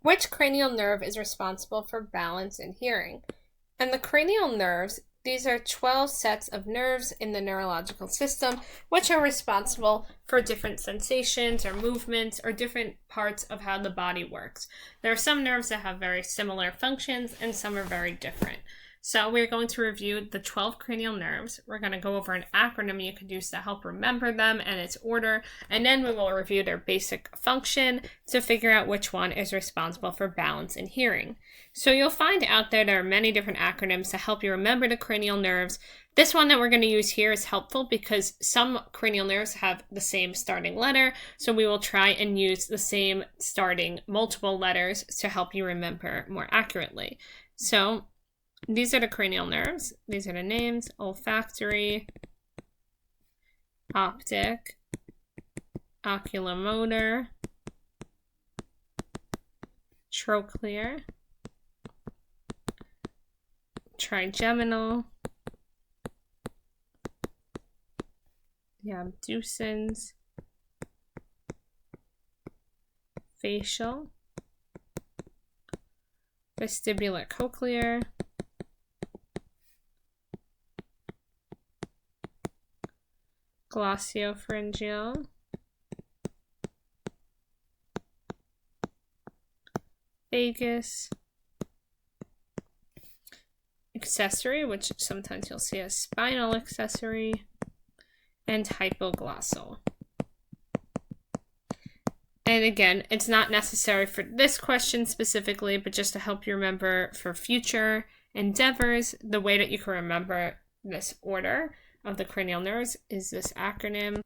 which cranial nerve is responsible for balance and hearing? And the cranial nerves, these are 12 sets of nerves in the neurological system, which are responsible for different sensations or movements or different parts of how the body works. There are some nerves that have very similar functions and some are very different. So we're going to review the 12 cranial nerves. We're going to go over an acronym you could use to help remember them and its order, and then we will review their basic function to figure out which one is responsible for balance and hearing. So you'll find out there are many different acronyms to help you remember the cranial nerves. This one that we're going to use here is helpful because some cranial nerves have the same starting letter, so we will try and use the same starting multiple letters to help you remember more accurately. So these are the cranial nerves. These are the names: olfactory, optic, oculomotor, trochlear, trigeminal, the abducens, facial, vestibular cochlear, glossopharyngeal, vagus, accessory, which sometimes you'll see as spinal accessory, and hypoglossal. And again, it's not necessary for this question specifically, but just to help you remember for future endeavors, the way that you can remember this order of the cranial nerves is this acronym.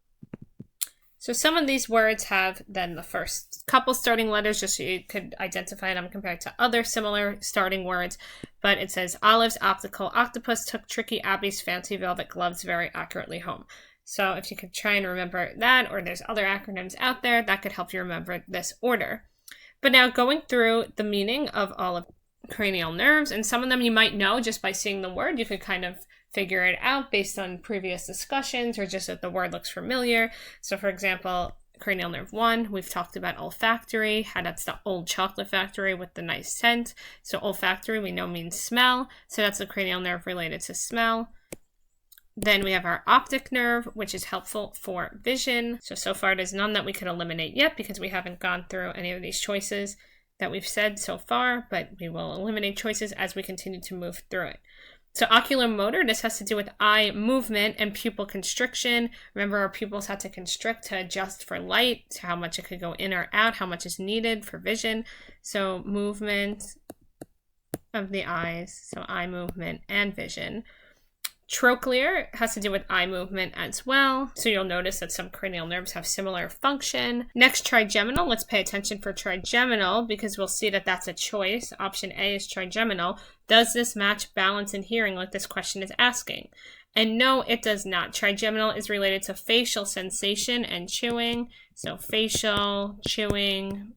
So some of these words have then the first couple starting letters just so you could identify them compared to other similar starting words. But it says Olive's optical octopus took Tricky Abby's fancy velvet gloves very accurately home. So if you could try and remember that, or there's other acronyms out there, that could help you remember this order. But now going through the meaning of all of cranial nerves, and some of them you might know just by seeing the word. You could kind of figure it out based on previous discussions or just if the word looks familiar. So for example, cranial nerve 1, we've talked about olfactory, how that's the old chocolate factory with the nice scent. So olfactory we know means smell, so that's the cranial nerve related to smell. Then we have our optic nerve, which is helpful for vision. So far there's none that we could eliminate yet because we haven't gone through any of these choices that we've said so far, but we will eliminate choices as we continue to move through it. So oculomotor, this has to do with eye movement and pupil constriction. Remember, our pupils had to constrict to adjust for light, to how much it could go in or out, how much is needed for vision. So movement of the eyes, so eye movement and vision. Trochlear has to do with eye movement as well. So you'll notice that some cranial nerves have similar function. Next, trigeminal. Let's pay attention for trigeminal because we'll see that that's a choice. Option A is trigeminal. Does this match balance and hearing like this question is asking? And no, it does not. Trigeminal is related to facial sensation and chewing. So facial, chewing,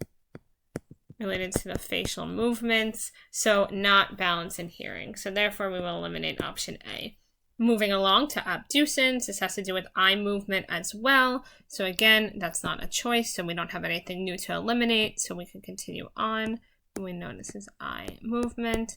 related to the facial movements. So not balance and hearing. So therefore we will eliminate option A. Moving along to abducens, this has to do with eye movement as well. So again, that's not a choice, so we don't have anything new to eliminate, so we can continue on. We know this is eye movement.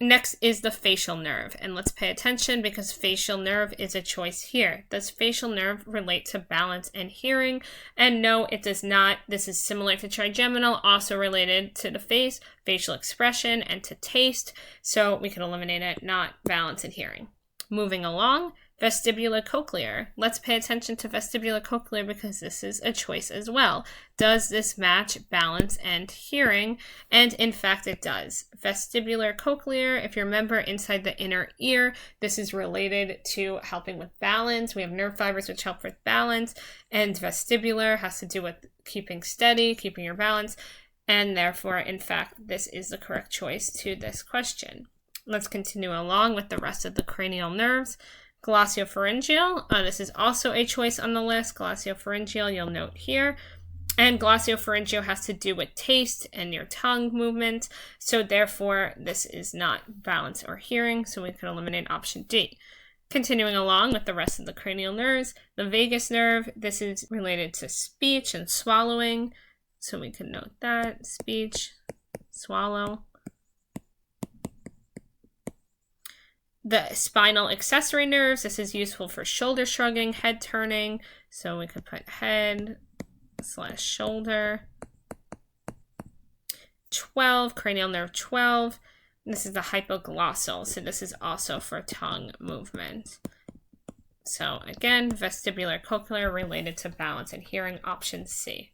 Next is the facial nerve, and let's pay attention because facial nerve is a choice here. Does facial nerve relate to balance and hearing? And no, it does not. This is similar to trigeminal, also related to the face, facial expression, and to taste, so we can eliminate it, not balance and hearing. Moving along, vestibular cochlear. Let's pay attention to vestibular cochlear because this is a choice as well. Does this match balance and hearing? And in fact, it does. Vestibular cochlear, if you remember, inside the inner ear, this is related to helping with balance. We have nerve fibers which help with balance, and vestibular has to do with keeping steady, keeping your balance, and therefore, in fact, this is the correct choice to this question. Let's continue along with the rest of the cranial nerves. Glossopharyngeal, this is also a choice on the list. Glossopharyngeal, you'll note here. And glossopharyngeal has to do with taste and your tongue movement. So therefore, this is not balance or hearing, so we can eliminate option D. Continuing along with the rest of the cranial nerves, the vagus nerve, this is related to speech and swallowing. So we can note that, speech, swallow. The spinal accessory nerves, this is useful for shoulder shrugging, head turning. So we could put head/shoulder. 12, cranial nerve 12. This is the hypoglossal, so this is also for tongue movement. So again, vestibular cochlear related to balance and hearing, option C.